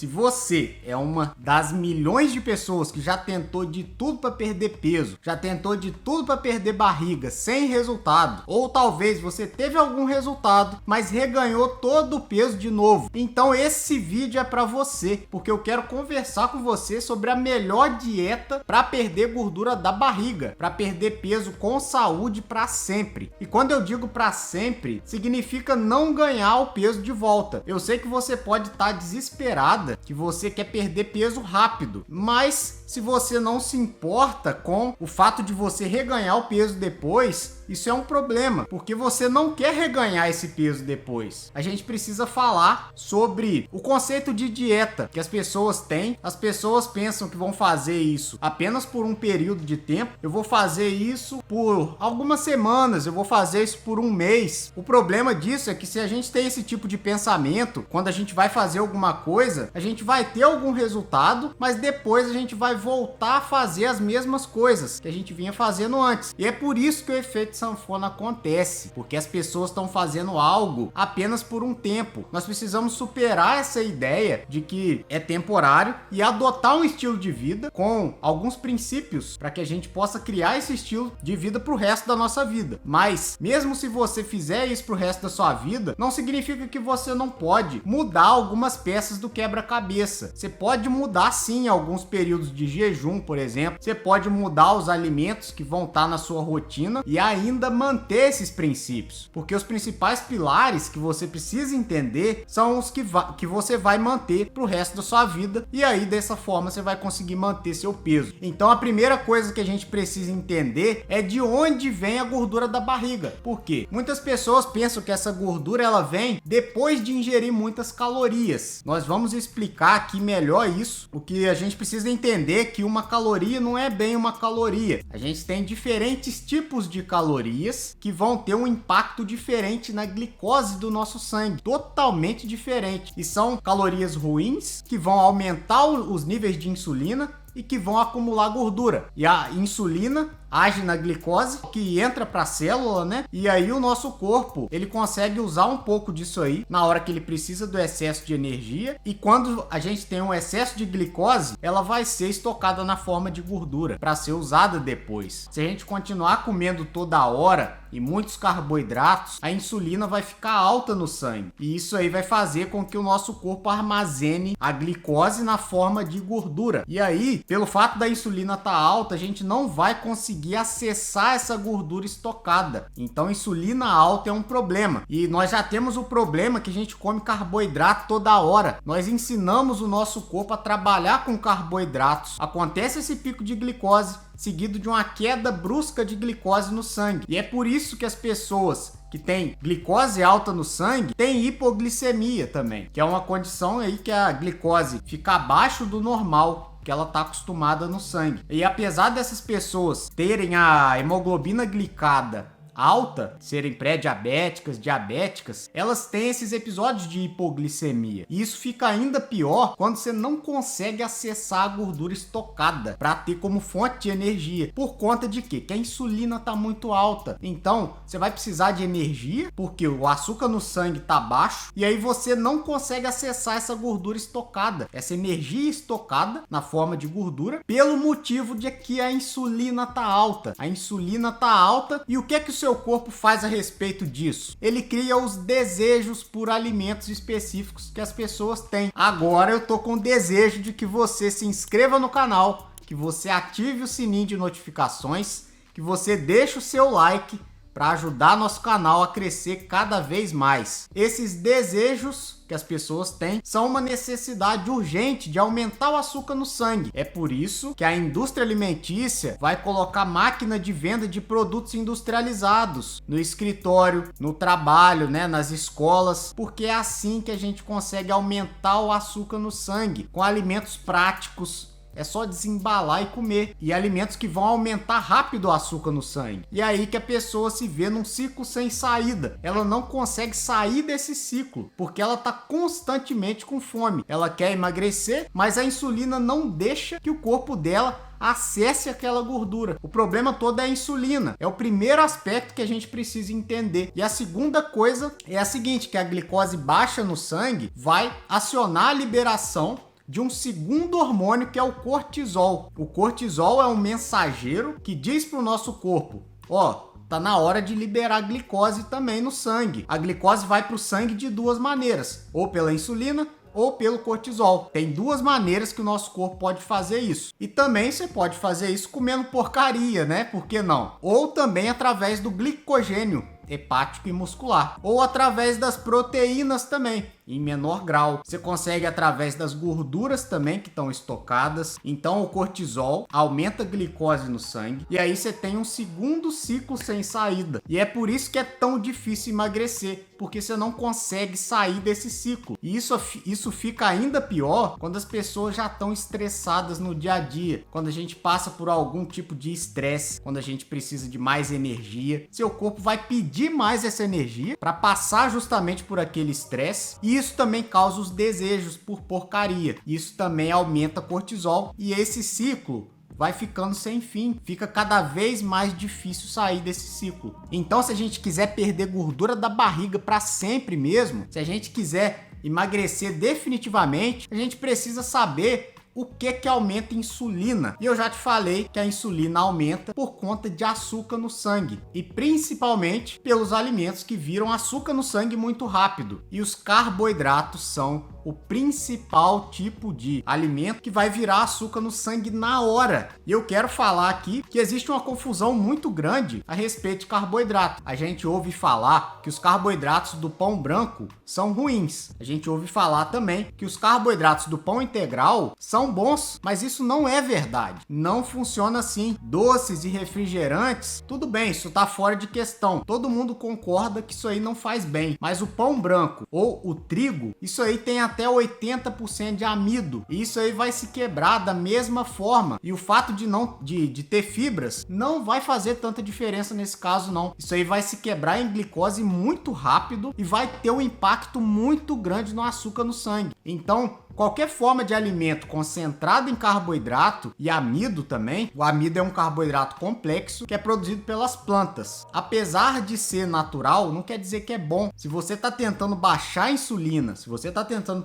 Se você é uma das milhões de pessoas que já tentou de tudo para perder peso, já tentou de tudo para perder barriga sem resultado, ou talvez você teve algum resultado, mas reganhou todo o peso de novo, então esse vídeo é para você, porque eu quero conversar com você sobre a melhor dieta para perder gordura da barriga, para perder peso com saúde para sempre. E quando eu digo para sempre, significa não ganhar o peso de volta. Eu sei que você pode estar desesperada, que você quer perder peso rápido, mas se você não se importa com o fato de você reganhar o peso depois, isso é um problema, porque você não quer reganhar esse peso depois. A gente precisa falar sobre o conceito de dieta que as pessoas têm. As pessoas pensam que vão fazer isso apenas por um período de tempo. Eu vou fazer isso por algumas semanas, eu vou fazer isso por um mês. O problema disso é que se a gente tem esse tipo de pensamento, quando a gente vai fazer alguma coisa, a gente vai ter algum resultado, mas depois a gente vai voltar a fazer as mesmas coisas que a gente vinha fazendo antes. E é por isso que o efeito sanfona acontece, porque as pessoas estão fazendo algo apenas por um tempo. Nós precisamos superar essa ideia de que é temporário e adotar um estilo de vida com alguns princípios para que a gente possa criar esse estilo de vida para o resto da nossa vida. Mas mesmo se você fizer isso para o resto da sua vida, não significa que você não pode mudar algumas peças do quebra-cabeça. Você pode mudar sim alguns períodos de jejum, por exemplo. Você pode mudar os alimentos que vão estar na sua rotina e ainda manter esses princípios, porque os principais pilares que você precisa entender são os que você vai manter pro resto da sua vida, e aí dessa forma você vai conseguir manter seu peso. Então a primeira coisa que a gente precisa entender é de onde vem a gordura da barriga. Por quê? Muitas pessoas pensam que essa gordura ela vem depois de ingerir muitas calorias. Nós vamos explicar aqui melhor isso. O que a gente precisa entender é que uma caloria não é bem uma caloria. A gente tem diferentes tipos de calorias que vão ter um impacto diferente na glicose do nosso sangue, totalmente diferente. E são calorias ruins que vão aumentar os níveis de insulina e que vão acumular gordura. E a insulina age na glicose, que entra para a célula, né? E aí o nosso corpo, ele consegue usar um pouco disso aí na hora que ele precisa do excesso de energia, e quando a gente tem um excesso de glicose, ela vai ser estocada na forma de gordura para ser usada depois. Se a gente continuar comendo toda hora e muitos carboidratos, a insulina vai ficar alta no sangue, e isso aí vai fazer com que o nosso corpo armazene a glicose na forma de gordura. E aí, pelo fato da insulina estar alta, a gente não vai conseguir acessar essa gordura estocada. Então insulina alta é um problema, e nós já temos o problema que a gente come carboidrato toda hora. Nós ensinamos o nosso corpo a trabalhar com carboidratos. Acontece esse pico de glicose seguido de uma queda brusca de glicose no sangue, e é por isso que as pessoas que tem glicose alta no sangue tem hipoglicemia também, que é uma condição aí que a glicose fica abaixo do normal, que ela está acostumada no sangue. E apesar dessas pessoas terem a hemoglobina glicada alta, serem pré-diabéticas, diabéticas, elas têm esses episódios de hipoglicemia. E isso fica ainda pior quando você não consegue acessar a gordura estocada para ter como fonte de energia. Por conta de quê? Que a insulina está muito alta. Então, você vai precisar de energia, porque o açúcar no sangue está baixo, e aí você não consegue acessar essa gordura estocada, essa energia estocada na forma de gordura, pelo motivo de que a insulina está alta. A insulina está alta, e o que é que o seu corpo faz a respeito disso? Ele cria os desejos por alimentos específicos que as pessoas têm. Agora eu tô com o desejo de que você se inscreva no canal, que você ative o sininho de notificações, que você deixe o seu like para ajudar nosso canal a crescer cada vez mais. Esses desejos que as pessoas têm são uma necessidade urgente de aumentar o açúcar no sangue. É por isso que a indústria alimentícia vai colocar máquina de venda de produtos industrializados no escritório, no trabalho, né, nas escolas, porque é assim que a gente consegue aumentar o açúcar no sangue, com alimentos práticos. É só desembalar e comer. E alimentos que vão aumentar rápido o açúcar no sangue. E é aí que a pessoa se vê num ciclo sem saída. Ela não consegue sair desse ciclo, porque ela está constantemente com fome. Ela quer emagrecer, mas a insulina não deixa que o corpo dela acesse aquela gordura. O problema todo é a insulina. É o primeiro aspecto que a gente precisa entender. E a segunda coisa é a seguinte, que a glicose baixa no sangue vai acionar a liberação de um segundo hormônio que é o cortisol. O cortisol é um mensageiro que diz para o nosso corpo, ó, tá na hora de liberar glicose também no sangue. A glicose vai para o sangue de duas maneiras, ou pela insulina ou pelo cortisol. Tem duas maneiras que o nosso corpo pode fazer isso. E também você pode fazer isso comendo porcaria, né? Por que não? Ou também através do glicogênio hepático e muscular, ou através das proteínas também, em menor grau. Você consegue através das gorduras também que estão estocadas. Então o cortisol aumenta a glicose no sangue e aí você tem um segundo ciclo sem saída. E é por isso que é tão difícil emagrecer, porque você não consegue sair desse ciclo. E isso fica ainda pior quando as pessoas já estão estressadas no dia a dia, quando a gente passa por algum tipo de estresse, quando a gente precisa de mais energia. Seu corpo vai pedir mais essa energia para passar justamente por aquele estresse, e isso também causa os desejos por porcaria. Isso também aumenta cortisol e esse ciclo vai ficando sem fim, fica cada vez mais difícil sair desse ciclo. Então, se a gente quiser perder gordura da barriga para sempre mesmo, se a gente quiser emagrecer definitivamente, a gente precisa saber o que aumenta a insulina. E eu já te falei que a insulina aumenta por conta de açúcar no sangue, e principalmente pelos alimentos que viram açúcar no sangue muito rápido. E os carboidratos são o principal tipo de alimento que vai virar açúcar no sangue na hora. E eu quero falar aqui que existe uma confusão muito grande a respeito de carboidrato. A gente ouve falar que os carboidratos do pão branco são ruins. A gente ouve falar também que os carboidratos do pão integral são bons, mas isso não é verdade. Não funciona assim. Doces e refrigerantes, tudo bem, isso tá fora de questão. Todo mundo concorda que isso aí não faz bem. Mas o pão branco ou o trigo, isso aí tem até 80% de amido, e isso aí vai se quebrar da mesma forma, e o fato de ter fibras não vai fazer tanta diferença nesse caso não. Isso aí vai se quebrar em glicose muito rápido e vai ter um impacto muito grande no açúcar no sangue. Então, qualquer forma de alimento concentrado em carboidrato e amido também, o amido é um carboidrato complexo que é produzido pelas plantas. Apesar de ser natural, não quer dizer que é bom. Se você está tentando baixar a insulina, se você está tentando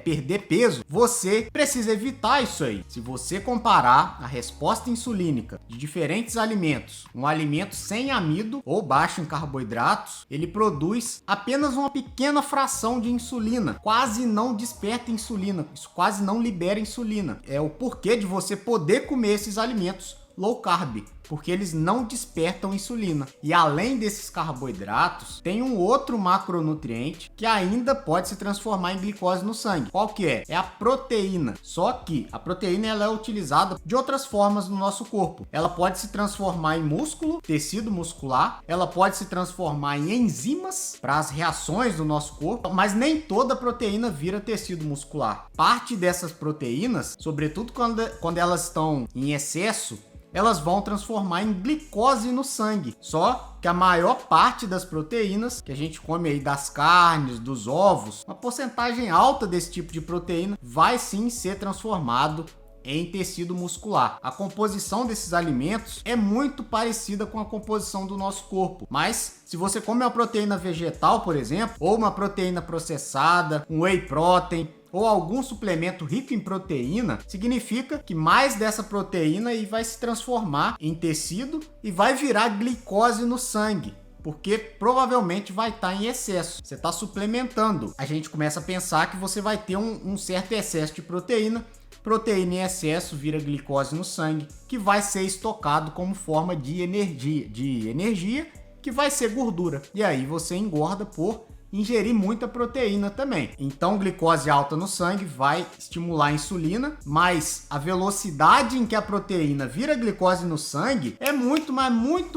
perder peso, você precisa evitar isso aí. Se você comparar a resposta insulínica de diferentes alimentos, um alimento sem amido ou baixo em carboidratos, ele produz apenas uma pequena fração de insulina, quase não desperta insulina, isso quase não libera insulina. É o porquê de você poder comer esses alimentos low carb, porque eles não despertam insulina. E além desses carboidratos, tem um outro macronutriente que ainda pode se transformar em glicose no sangue. Qual que é? É a proteína. Só que a proteína ela é utilizada de outras formas no nosso corpo. Ela pode se transformar em músculo, tecido muscular, ela pode se transformar em enzimas para as reações do nosso corpo, mas nem toda proteína vira tecido muscular. Parte dessas proteínas, sobretudo quando elas estão em excesso, elas vão transformar em glicose no sangue. Só que a maior parte das proteínas que a gente come aí das carnes, dos ovos, uma porcentagem alta desse tipo de proteína vai sim ser transformado em tecido muscular. A composição desses alimentos é muito parecida com a composição do nosso corpo, mas se você come uma proteína vegetal, por exemplo, ou uma proteína processada, um whey protein, ou algum suplemento rico em proteína, significa que mais dessa proteína aí vai se transformar em tecido e vai virar glicose no sangue, porque provavelmente vai estar em excesso. Você está suplementando. A gente começa a pensar que você vai ter um certo excesso de proteína. Proteína em excesso vira glicose no sangue, que vai ser estocado como forma de energia, que vai ser gordura. E aí você engorda por ingerir muita proteína também. Então, glicose alta no sangue vai estimular a insulina, mas a velocidade em que a proteína vira glicose no sangue é muito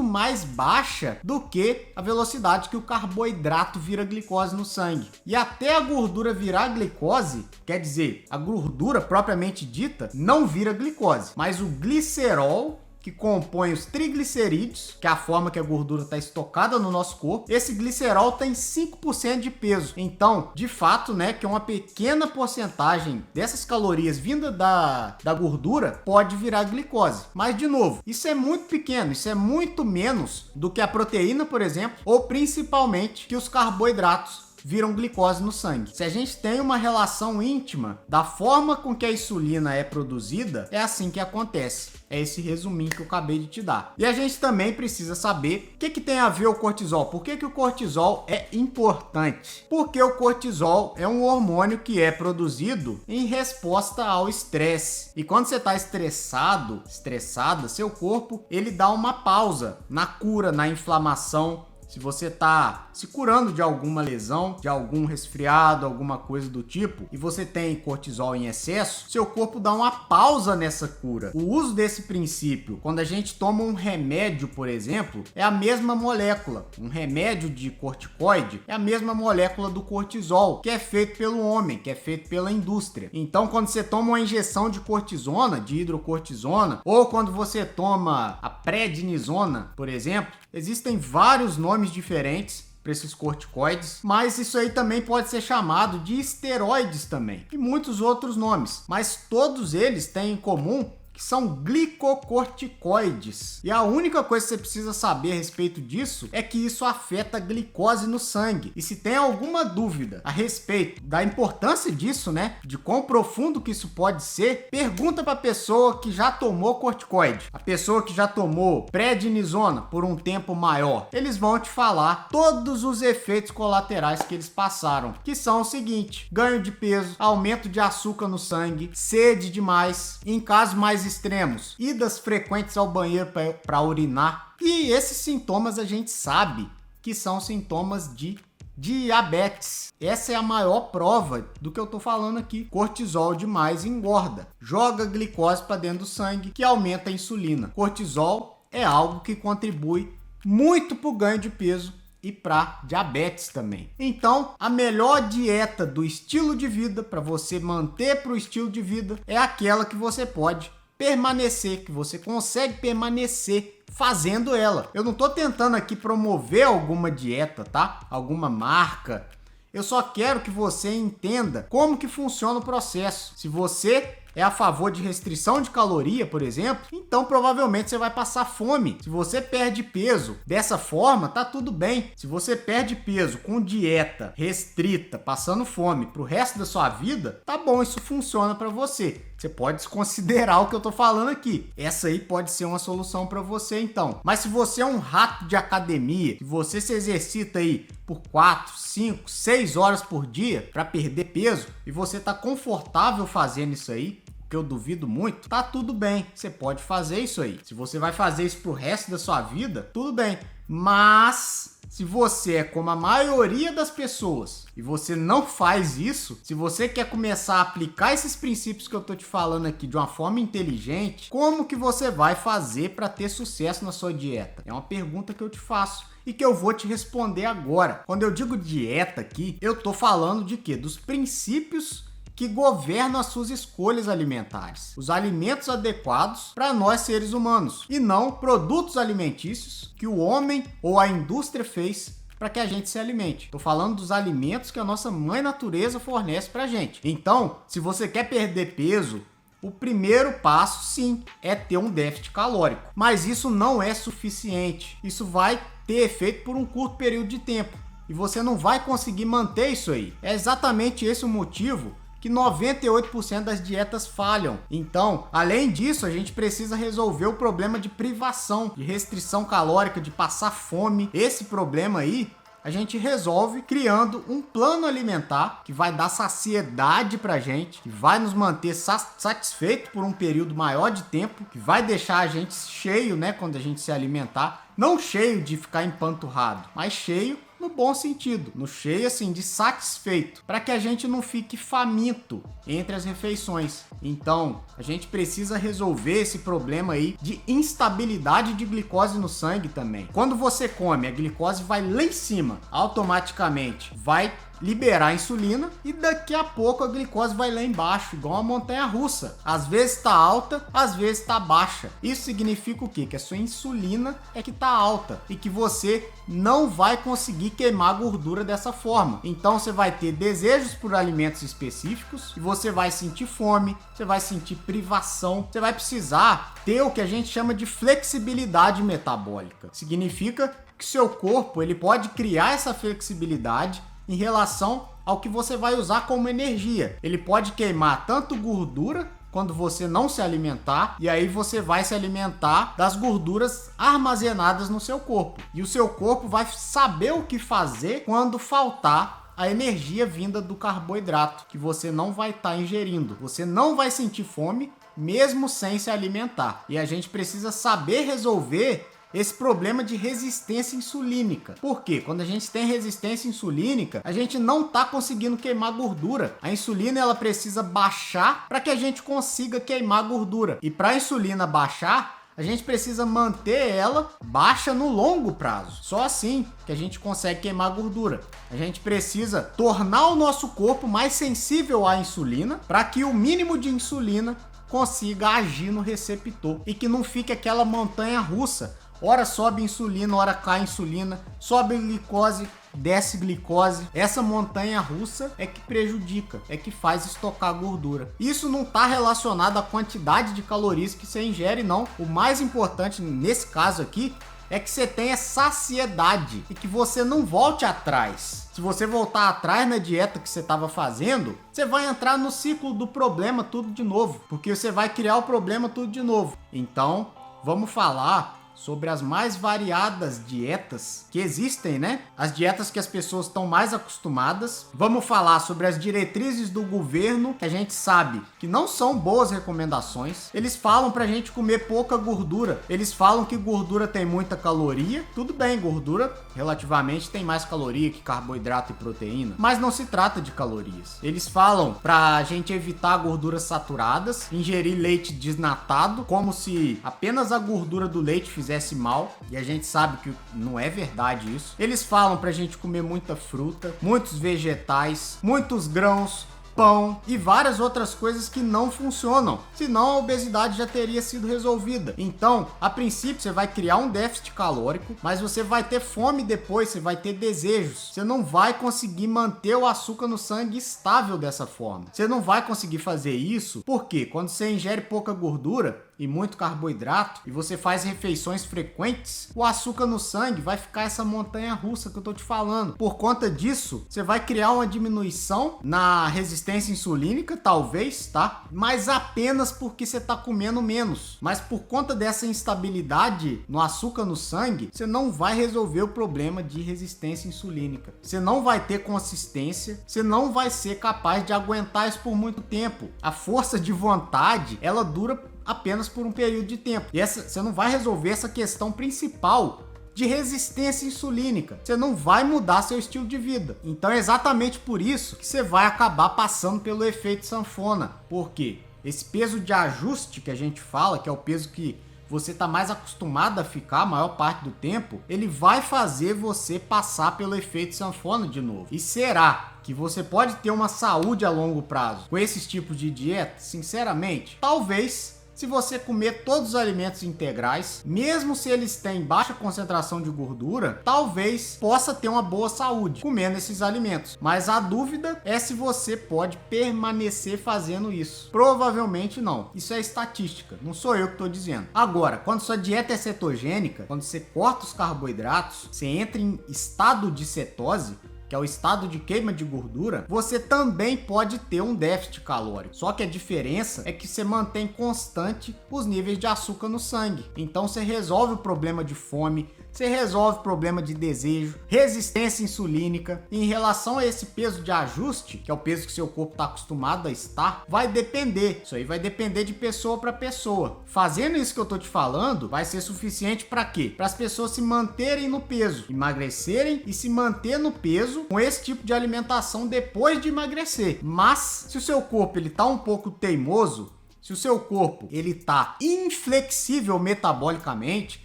mais baixa do que a velocidade que o carboidrato vira glicose no sangue. E até a gordura virar glicose, quer dizer, a gordura propriamente dita não vira glicose, mas o glicerol, que compõe os triglicerídeos, que é a forma que a gordura está estocada no nosso corpo, esse glicerol tem 5% de peso. Então, de fato, né, que uma pequena porcentagem dessas calorias vinda da gordura pode virar glicose. Mas, de novo, isso é muito pequeno, isso é muito menos do que a proteína, por exemplo, ou principalmente que os carboidratos viram glicose no sangue. Se a gente tem uma relação íntima da forma com que a insulina é produzida, é assim que acontece. É esse resuminho que eu acabei de te dar. E a gente também precisa saber o que tem a ver o cortisol. Por que o cortisol é importante? Porque o cortisol é um hormônio que é produzido em resposta ao estresse. E quando você está estressada, seu corpo ele dá uma pausa na cura, na inflamação. Se você está se curando de alguma lesão, de algum resfriado, alguma coisa do tipo, e você tem cortisol em excesso, seu corpo dá uma pausa nessa cura. O uso desse princípio, quando a gente toma um remédio, por exemplo, é a mesma molécula. Um remédio de corticoide é a mesma molécula do cortisol, que é feito pelo homem, que é feito pela indústria. Então, quando você toma uma injeção de cortisona, de hidrocortisona, ou quando você toma a prednisona, por exemplo, existem vários nomes diferentes para esses corticoides, mas isso aí também pode ser chamado de esteroides também, e muitos outros nomes, mas todos eles têm em comum que são glicocorticoides. E a única coisa que você precisa saber a respeito disso é que isso afeta a glicose no sangue. E se tem alguma dúvida a respeito da importância disso, né, de quão profundo que isso pode ser, pergunta para a pessoa que já tomou corticoide, a pessoa que já tomou prednisona por um tempo maior. Eles vão te falar todos os efeitos colaterais que eles passaram, que são o seguinte: ganho de peso, aumento de açúcar no sangue, sede demais, em casos mais extremos, idas frequentes ao banheiro para urinar. E esses sintomas a gente sabe que são sintomas de diabetes. Essa é a maior prova do que eu tô falando aqui. Cortisol demais engorda, joga glicose para dentro do sangue, que aumenta a insulina. Cortisol é algo que contribui muito para o ganho de peso e para diabetes também. Então, a melhor dieta do estilo de vida para você manter para o estilo de vida é aquela que você pode permanecer, que você consegue permanecer fazendo ela. Eu não tô tentando aqui promover alguma dieta, tá? Alguma marca. Eu só quero que você entenda como que funciona o processo. Se você é a favor de restrição de caloria, por exemplo, então provavelmente você vai passar fome. Se você perde peso dessa forma, tá tudo bem. Se você perde peso com dieta restrita, passando fome pro resto da sua vida, tá bom, isso funciona para você. Você pode desconsiderar o que eu tô falando aqui. Essa aí pode ser uma solução para você, então. Mas se você é um rato de academia, se você se exercita aí por 4, 5, 6 horas por dia para perder peso e você tá confortável fazendo isso aí, que eu duvido muito, tá tudo bem. Você pode fazer isso aí. Se você vai fazer isso pro resto da sua vida, tudo bem. Mas se você é como a maioria das pessoas e você não faz isso, se você quer começar a aplicar esses princípios que eu tô te falando aqui de uma forma inteligente, como que você vai fazer para ter sucesso na sua dieta? É uma pergunta que eu te faço e que eu vou te responder agora. Quando eu digo dieta aqui, eu tô falando de quê? Dos princípios que governam as suas escolhas alimentares. Os alimentos adequados para nós seres humanos e não produtos alimentícios que o homem ou a indústria fez para que a gente se alimente. Estou falando dos alimentos que a nossa mãe natureza fornece para a gente. Então, se você quer perder peso, o primeiro passo, sim, é ter um déficit calórico. Mas isso não é suficiente. Isso vai ter efeito por um curto período de tempo. E você não vai conseguir manter isso aí. É exatamente esse o motivo que 98% das dietas falham. Então, além disso, a gente precisa resolver o problema de privação, de restrição calórica, de passar fome. Esse problema aí a gente resolve criando um plano alimentar que vai dar saciedade pra gente, que vai nos manter satisfeito por um período maior de tempo, que vai deixar a gente cheio, né, quando a gente se alimentar. Não cheio de ficar empanturrado, mas cheio no bom sentido, no cheio assim de satisfeito, para que a gente não fique faminto entre as refeições. Então, a gente precisa resolver esse problema aí de instabilidade de glicose no sangue também. Quando você come, a glicose vai lá em cima, automaticamente vai liberar a insulina e daqui a pouco a glicose vai lá embaixo, igual uma montanha-russa. Às vezes está alta, às vezes está baixa. Isso significa o quê? Que a sua insulina é que está alta e que você não vai conseguir queimar gordura dessa forma. Então você vai ter desejos por alimentos específicos e você vai sentir fome, você vai sentir privação, você vai precisar ter o que a gente chama de flexibilidade metabólica. Significa que seu corpo ele pode criar essa flexibilidade em relação ao que você vai usar como energia. Ele pode queimar tanto gordura quando você não se alimentar, e aí você vai se alimentar das gorduras armazenadas no seu corpo. E o seu corpo vai saber o que fazer quando faltar a energia vinda do carboidrato, que você não vai estar ingerindo. Você não vai sentir fome, mesmo sem se alimentar. E a gente precisa saber resolver esse problema de resistência insulínica. Por quê? Quando a gente tem resistência insulínica, a gente não está conseguindo queimar gordura. A insulina ela precisa baixar para que a gente consiga queimar gordura. E para a insulina baixar, a gente precisa manter ela baixa no longo prazo. Só assim que a gente consegue queimar gordura. A gente precisa tornar o nosso corpo mais sensível à insulina para que o mínimo de insulina consiga agir no receptor e que não fique aquela montanha russa. Ora sobe insulina, ora cai insulina, sobe glicose, desce glicose. Essa montanha russa é que prejudica, é que faz estocar gordura. Isso não está relacionado à quantidade de calorias que você ingere, não. O mais importante nesse caso aqui é que você tenha saciedade e que você não volte atrás. Se você voltar atrás na dieta que você estava fazendo, você vai entrar no ciclo do problema tudo de novo, porque você vai criar o problema tudo de novo. Então, vamos falar sobre as mais variadas dietas que existem, né? As dietas que as pessoas estão mais acostumadas. Vamos falar sobre as diretrizes do governo, que a gente sabe que não são boas recomendações. Eles falam pra gente comer pouca gordura. Eles falam que gordura tem muita caloria. Tudo bem, gordura relativamente tem mais caloria que carboidrato e proteína, mas não se trata de calorias. Eles falam pra gente evitar gorduras saturadas, ingerir leite desnatado, como se apenas a gordura do leite fizesse mal, e a gente sabe que não é verdade isso. Eles falam pra gente comer muita fruta, muitos vegetais, muitos grãos, pão e várias outras coisas que não funcionam, senão a obesidade já teria sido resolvida. Então, a princípio, você vai criar um déficit calórico, mas você vai ter fome depois, você vai ter desejos. Você não vai conseguir manter o açúcar no sangue estável dessa forma. Você não vai conseguir fazer isso, porque quando você ingere pouca gordura e muito carboidrato, e você faz refeições frequentes, o açúcar no sangue vai ficar essa montanha russa que eu tô te falando. Por conta disso, você vai criar uma diminuição na resistência insulínica, talvez, tá? Mas apenas porque você tá comendo menos. Mas por conta dessa instabilidade no açúcar no sangue, você não vai resolver o problema de resistência insulínica. Você não vai ter consistência, você não vai ser capaz de aguentar isso por muito tempo. A força de vontade, ela dura apenas por um período de tempo. E você não vai resolver essa questão principal de resistência insulínica. Você não vai mudar seu estilo de vida. Então é exatamente por isso que você vai acabar passando pelo efeito sanfona. Por quê? Esse peso de ajuste que a gente fala, que é o peso que você está mais acostumado a ficar a maior parte do tempo, ele vai fazer você passar pelo efeito sanfona de novo. E será que você pode ter uma saúde a longo prazo com esses tipos de dieta? Sinceramente, talvez. Se você comer todos os alimentos integrais, mesmo se eles têm baixa concentração de gordura, talvez possa ter uma boa saúde comendo esses alimentos. Mas a dúvida é se você pode permanecer fazendo isso. Provavelmente não. Isso é estatística, não sou eu que estou dizendo. Agora, quando sua dieta é cetogênica, quando você corta os carboidratos, você entra em estado de cetose, que é o estado de queima de gordura, você também pode ter um déficit calórico. Só que a diferença é que você mantém constante os níveis de açúcar no sangue. Então você resolve o problema de fome, você resolve o problema de desejo, resistência insulínica. E em relação a esse peso de ajuste, que é o peso que seu corpo está acostumado a estar, vai depender. Isso aí vai depender de pessoa para pessoa. Fazendo isso que eu tô te falando, vai ser suficiente para quê? Para as pessoas se manterem no peso, emagrecerem e se manter no peso com esse tipo de alimentação depois de emagrecer. Mas se o seu corpo ele tá um pouco teimoso, se o seu corpo ele tá inflexível metabolicamente,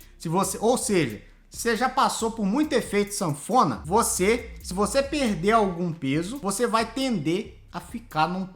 ou seja, você já passou por muito efeito sanfona, se você perder algum peso, você vai tender a ficar num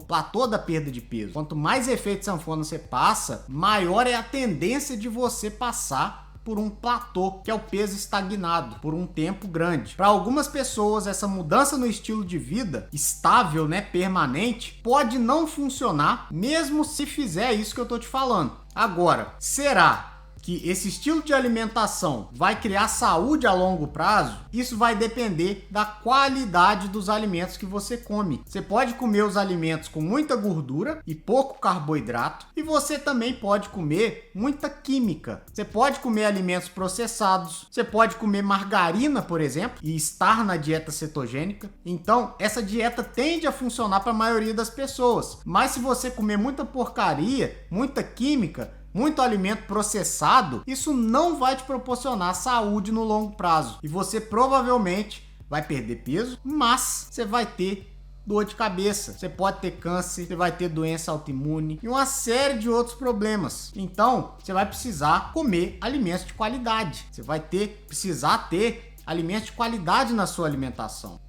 platô da perda de peso. Quanto mais efeito sanfona você passa, maior é a tendência de você passar por um platô, que é o peso estagnado, por um tempo grande. Para algumas pessoas, essa mudança no estilo de vida estável, permanente, pode não funcionar, mesmo se fizer isso que eu tô te falando. Agora, será que esse estilo de alimentação vai criar saúde a longo prazo, isso vai depender da qualidade dos alimentos que você come. Você pode comer os alimentos com muita gordura e pouco carboidrato, e você também pode comer muita química. Você pode comer alimentos processados, você pode comer margarina, por exemplo, e estar na dieta cetogênica. Então, essa dieta tende a funcionar para a maioria das pessoas. Mas se você comer muita porcaria, muita química, muito alimento processado, isso não vai te proporcionar saúde no longo prazo. E você provavelmente vai perder peso, mas você vai ter dor de cabeça, você pode ter câncer, você vai ter doença autoimune e uma série de outros problemas. Então, você vai precisar comer alimentos de qualidade. Você vai precisar ter alimentos de qualidade na sua alimentação.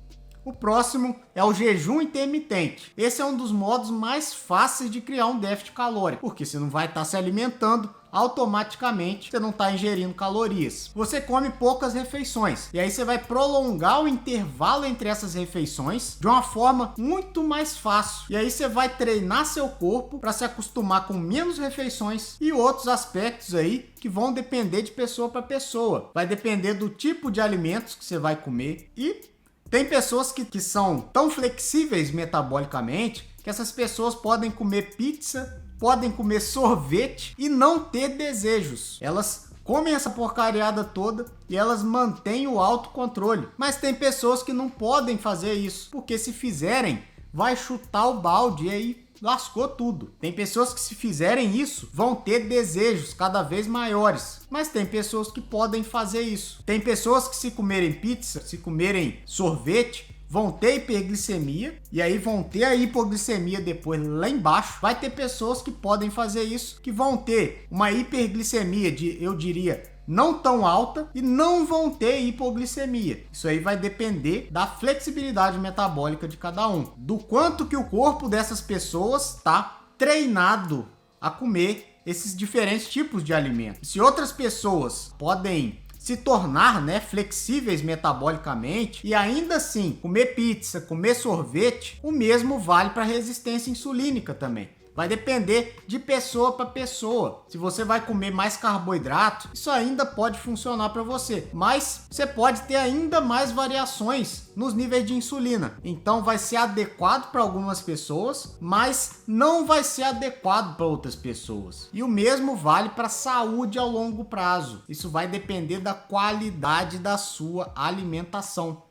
O próximo é o jejum intermitente. Esse é um dos modos mais fáceis de criar um déficit calórico, porque você não vai estar se alimentando, automaticamente você não está ingerindo calorias. Você come poucas refeições e aí você vai prolongar o intervalo entre essas refeições de uma forma muito mais fácil. E aí você vai treinar seu corpo para se acostumar com menos refeições e outros aspectos aí que vão depender de pessoa para pessoa. Vai depender do tipo de alimentos que você vai comer e tem pessoas que são tão flexíveis metabolicamente que essas pessoas podem comer pizza, podem comer sorvete e não ter desejos. Elas comem essa porcariada toda e elas mantêm o autocontrole. Mas tem pessoas que não podem fazer isso, porque se fizerem, vai chutar o balde e aí lascou tudo. Tem pessoas que se fizerem isso, vão ter desejos cada vez maiores. Mas tem pessoas que podem fazer isso. Tem pessoas que se comerem pizza, se comerem sorvete, vão ter hiperglicemia e aí vão ter a hipoglicemia depois lá embaixo. Vai ter pessoas que podem fazer isso, que vão ter uma hiperglicemia eu diria, não tão alta e não vão ter hipoglicemia. Isso aí vai depender da flexibilidade metabólica de cada um, do quanto que o corpo dessas pessoas está treinado a comer esses diferentes tipos de alimentos. Se outras pessoas podem se tornar, flexíveis metabolicamente e ainda assim comer pizza, comer sorvete, o mesmo vale para resistência insulínica também. Vai depender de pessoa para pessoa. Se você vai comer mais carboidrato, isso ainda pode funcionar para você. Mas você pode ter ainda mais variações nos níveis de insulina. Então vai ser adequado para algumas pessoas, mas não vai ser adequado para outras pessoas. E o mesmo vale para a saúde ao longo prazo. Isso vai depender da qualidade da sua alimentação.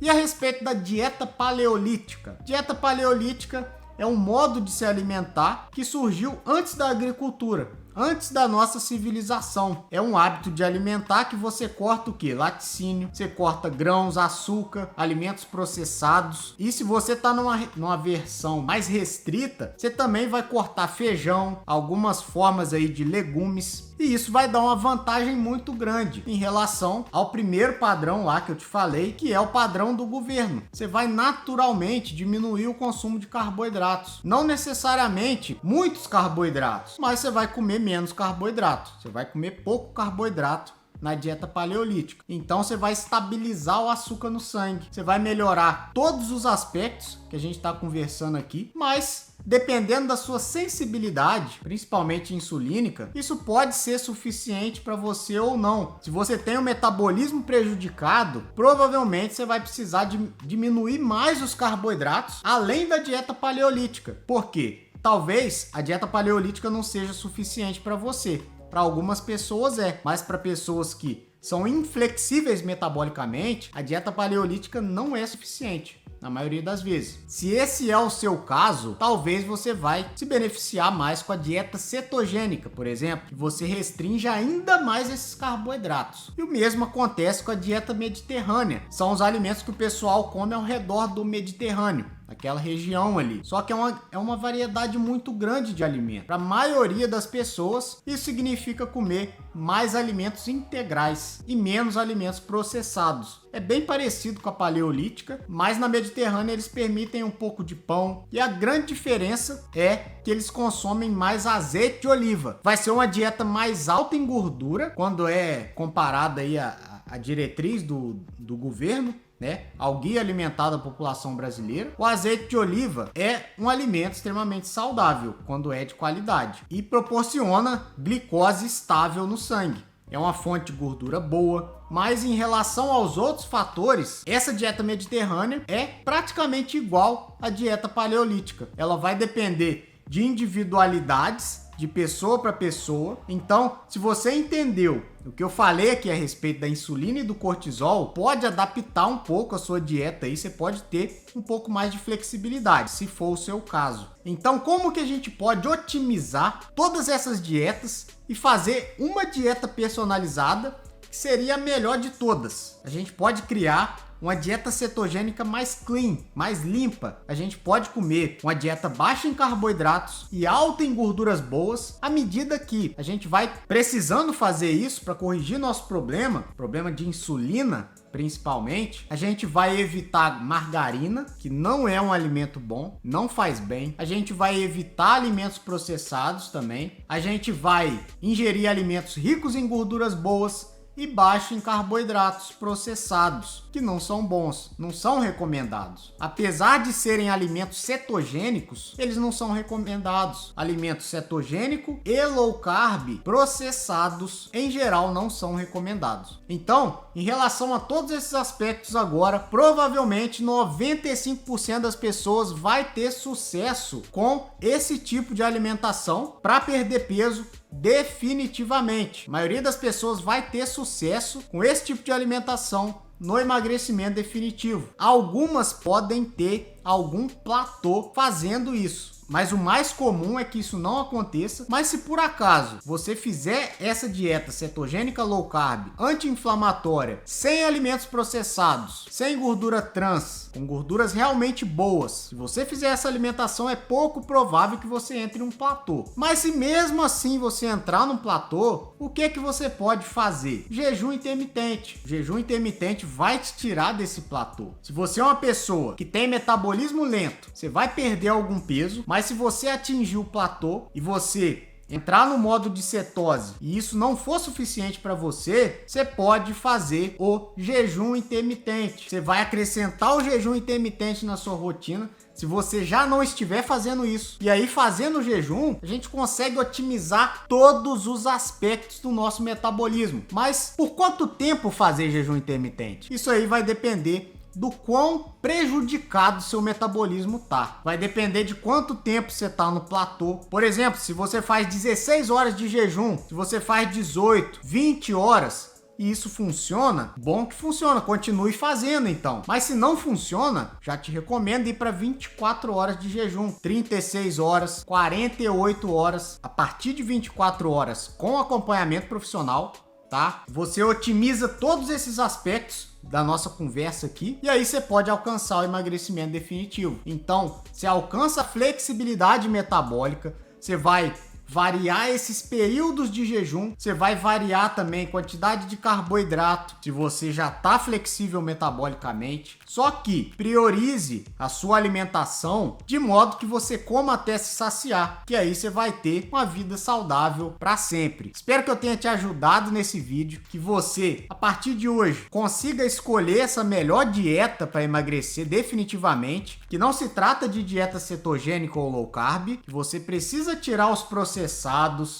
E a respeito da dieta paleolítica? Dieta paleolítica é um modo de se alimentar que surgiu antes da agricultura, antes da nossa civilização. É um hábito de alimentar que você corta o quê? Laticínio, você corta grãos, açúcar, alimentos processados. E se você está numa versão mais restrita, você também vai cortar feijão, algumas formas aí de legumes. E isso vai dar uma vantagem muito grande em relação ao primeiro padrão lá que eu te falei, que é o padrão do governo. Você vai naturalmente diminuir o consumo de carboidratos. Não necessariamente muitos carboidratos, mas você vai comer menos carboidrato. Você vai comer pouco carboidrato na dieta paleolítica. Então você vai estabilizar o açúcar no sangue. Você vai melhorar todos os aspectos que a gente está conversando aqui, mas dependendo da sua sensibilidade, principalmente insulínica, isso pode ser suficiente para você ou não. Se você tem um metabolismo prejudicado, provavelmente você vai precisar diminuir mais os carboidratos, além da dieta paleolítica. Por quê? Talvez a dieta paleolítica não seja suficiente para você. Para algumas pessoas mas para pessoas que são inflexíveis metabolicamente, a dieta paleolítica não é suficiente. Na maioria das vezes. Se esse é o seu caso, talvez você vai se beneficiar mais com a dieta cetogênica, por exemplo, que você restringe ainda mais esses carboidratos. E o mesmo acontece com a dieta mediterrânea. São os alimentos que o pessoal come ao redor do Mediterrâneo, aquela região ali. Só que é uma variedade muito grande de alimentos. Para a maioria das pessoas, isso significa comer mais alimentos integrais e menos alimentos processados. É bem parecido com a paleolítica, mas na Mediterrânea eles permitem um pouco de pão. E a grande diferença é que eles consomem mais azeite de oliva. Vai ser uma dieta mais alta em gordura, quando é comparada aí a a diretriz do governo, né, ao Guia Alimentar da População Brasileira. O azeite de oliva é um alimento extremamente saudável quando é de qualidade e proporciona glicose estável no sangue. É uma fonte de gordura boa, mas em relação aos outros fatores, essa dieta mediterrânea é praticamente igual à dieta paleolítica. Ela vai depender de individualidades, de pessoa para pessoa. Então, se você entendeu o que eu falei aqui a respeito da insulina e do cortisol, pode adaptar um pouco a sua dieta aí, você pode ter um pouco mais de flexibilidade, se for o seu caso. Então, como que a gente pode otimizar todas essas dietas e fazer uma dieta personalizada que seria a melhor de todas? A gente pode criar uma dieta cetogênica mais clean, mais limpa. A gente pode comer uma dieta baixa em carboidratos e alta em gorduras boas, à medida que a gente vai precisando fazer isso para corrigir nosso problema de insulina, principalmente. A gente vai evitar margarina, que não é um alimento bom, não faz bem. A gente vai evitar alimentos processados também. A gente vai ingerir alimentos ricos em gorduras boas e baixo em carboidratos processados, que não são bons, não são recomendados. Apesar de serem alimentos cetogênicos, eles não são recomendados. Alimento cetogênico e low carb processados, em geral, não são recomendados. Então, em relação a todos esses aspectos agora, provavelmente 95% das pessoas vai ter sucesso com esse tipo de alimentação para perder peso definitivamente. A maioria das pessoas vai ter sucesso com esse tipo de alimentação no emagrecimento definitivo. Algumas podem ter algum platô fazendo isso, mas o mais comum é que isso não aconteça. Mas se por acaso você fizer essa dieta cetogênica low carb, anti-inflamatória, sem alimentos processados, sem gordura trans, com gorduras realmente boas, se você fizer essa alimentação, é pouco provável que você entre em um platô. Mas se mesmo assim você entrar num platô, o que você pode fazer? Jejum intermitente. O jejum intermitente vai te tirar desse platô. Se você é uma pessoa que tem metabolismo lento, você vai perder algum peso, mas se você atingir o platô e você entrar no modo de cetose e isso não for suficiente para você, você pode fazer o jejum intermitente. Você vai acrescentar o jejum intermitente na sua rotina, se você já não estiver fazendo isso. E aí, fazendo o jejum, a gente consegue otimizar todos os aspectos do nosso metabolismo. Mas por quanto tempo fazer jejum intermitente? Isso aí vai depender do quão prejudicado seu metabolismo tá. Vai depender de quanto tempo você tá no platô. Por exemplo, se você faz 16 horas de jejum, se você faz 18, 20 horas, e isso funciona, bom que funciona, continue fazendo então. Mas se não funciona, já te recomendo ir para 24 horas de jejum, 36 horas, 48 horas, a partir de 24 horas com acompanhamento profissional, tá? Você otimiza todos esses aspectos da nossa conversa aqui e aí você pode alcançar o emagrecimento definitivo. Então, você alcança a flexibilidade metabólica, você vai variar esses períodos de jejum, você vai variar também a quantidade de carboidrato, se você já está flexível metabolicamente. Só que priorize a sua alimentação de modo que você coma até se saciar, que aí você vai ter uma vida saudável para sempre. Espero que eu tenha te ajudado nesse vídeo, que você, a partir de hoje, consiga escolher essa melhor dieta para emagrecer definitivamente, que não se trata de dieta cetogênica ou low carb, que você precisa tirar os processados,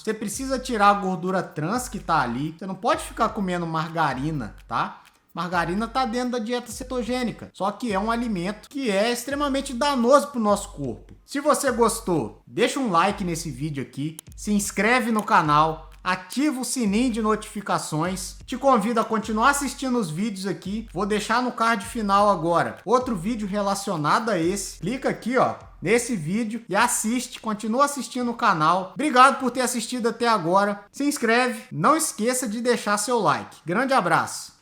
você precisa tirar a gordura trans que tá ali, você não pode ficar comendo margarina, tá? Margarina tá dentro da dieta cetogênica, só que é um alimento que é extremamente danoso para o nosso corpo. Se você gostou, deixa um like nesse vídeo aqui, se inscreve no canal, ativa o sininho de notificações. Te convido a continuar assistindo os vídeos aqui. Vou deixar no card final agora outro vídeo relacionado a esse. Clica aqui, ó, nesse vídeo e assiste, continua assistindo o canal. Obrigado por ter assistido até agora. Se inscreve, não esqueça de deixar seu like. Grande abraço!